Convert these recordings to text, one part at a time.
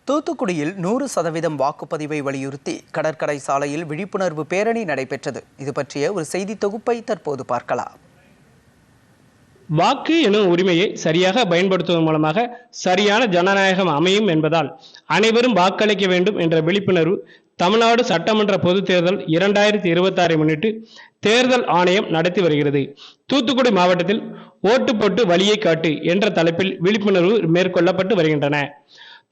தூத்துக்குடியில் 100% வாக்குப்பதிவை வலியுறுத்தி கடற்கரை சாலையில் விழிப்புணர்வு பேரணி நடைபெற்றது. இது பற்றிய ஒரு செய்தி தொகுப்பை தற்போது பார்க்கலாம். வாக்கு எனும் உரிமையை சரியாக பயன்படுத்துவதன் மூலமாக சரியான ஜனநாயகம் அமையும் என்பதால் அனைவரும் வாக்களிக்க வேண்டும் என்ற விழிப்புணர்வு தமிழ்நாடு சட்டமன்ற பொதுத் தேர்தல் 2026 முன்னிட்டு தேர்தல் ஆணையம் நடத்தி வருகிறது. தூத்துக்குடி மாவட்டத்தில் ஓட்டு போட்டு வழியை காட்டு என்ற தலைப்பில் விழிப்புணர்வு மேற்கொள்ளப்பட்டு வருகின்றன.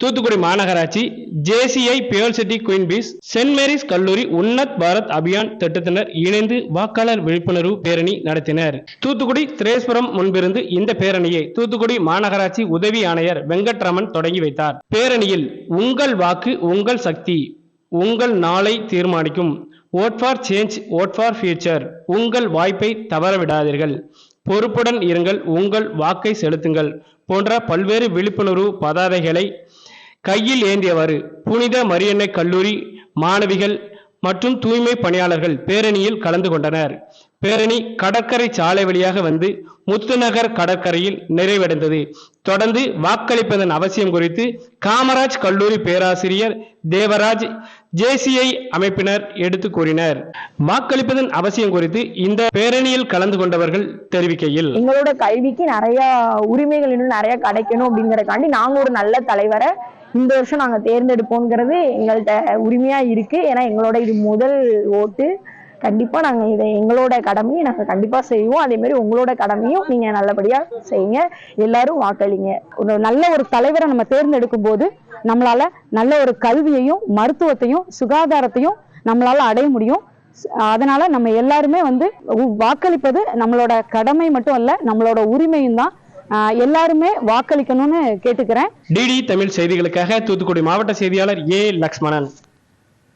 தூத்துக்குடி மாநகராட்சி, JCI pearl city queen bees, Saint Mary's கல்லூரி உன்னத் பாரத் அபியான் திட்டத்தினர் இணைந்து வாக்காளர் விழிப்புணர்வு பேரணி நடத்தினர். தூத்துக்குடி திரேஸ்வரம் முன்பிருந்து இந்த பேரணியை தூத்துக்குடி மாநகராட்சி உதவி ஆணையர் வெங்கட்ராமன் தொடங்கி வைத்தார். பேரணியில் உங்கள் வாக்கு உங்கள் சக்தி, உங்கள் நாளை தீர்மானிக்கும், vote for change, vote for future, உங்கள் வாய்ப்பை தவறவிடாதீர்கள், பொறுப்புடன் இருங்கள், உங்கள் வாக்கை செலுத்துங்கள் போன்ற பல்வேறு விழிப்புணர்வு பதாதைகளை கையில் ஏந்தியவாறு புனித மரியன்னை கல்லூரி மாணவிகள் மற்றும் தூய்மை பணியாளர்கள் பேரணியில் கலந்து கொண்டனர். பேரணி கடற்கரை சாலை வழியாக வந்து முத்துநகர் கடற்கரையில் நிறைவடைந்தது. தொடர்ந்து வாக்களிப்பதன் அவசியம் குறித்து காமராஜ் கல்லூரி பேராசிரியர் தேவராஜ், JCI அமைப்பினர் எடுத்து கூறினர். வாக்களிப்பதன் அவசியம் குறித்து இந்த பேரணியில் கலந்து கொண்டவர்கள் தெரிவிக்கையில், எங்களோட கல்விக்கு நிறைய உரிமைகள் இன்னும் நிறைய கிடைக்கணும் அப்படிங்கறதுக்காண்டி நாங்க ஒரு நல்ல தலைவரை இந்த வருஷம் நாங்க தேர்ந்தெடுப்போங்கிறது எங்கள்கிட்ட உரிமையா இருக்கு. ஏன்னா எங்களோட இது முதல் ஓட்டு. கண்டிப்பா நாங்க இதை எங்களோட கடமையை நாங்க கண்டிப்பா செய்வோம். அதே மாதிரி உங்களோட கடமையும் நீங்க நல்லபடியா செய்யுங்க. எல்லாரும் வாக்களிங்க. ஒரு நல்ல ஒரு தலைவரை நம்ம தேர்ந்தெடுக்கும் போது நம்மளால நல்ல ஒரு கல்வியையும் மருத்துவத்தையும் சுகாதாரத்தையும் நம்மளால அடைய முடியும். அதனால நம்ம எல்லாருமே வாக்களிப்பது நம்மளோட கடமை மட்டும் அல்ல, நம்மளோட உரிமையும் தான். எல்லாருமே வாக்களிக்கணும்னு கேட்டுக்கிறேன். DD தமிழ் செய்திகளுக்காக தூத்துக்குடி மாவட்ட செய்தியாளர் A. லக்ஷ்மணன்.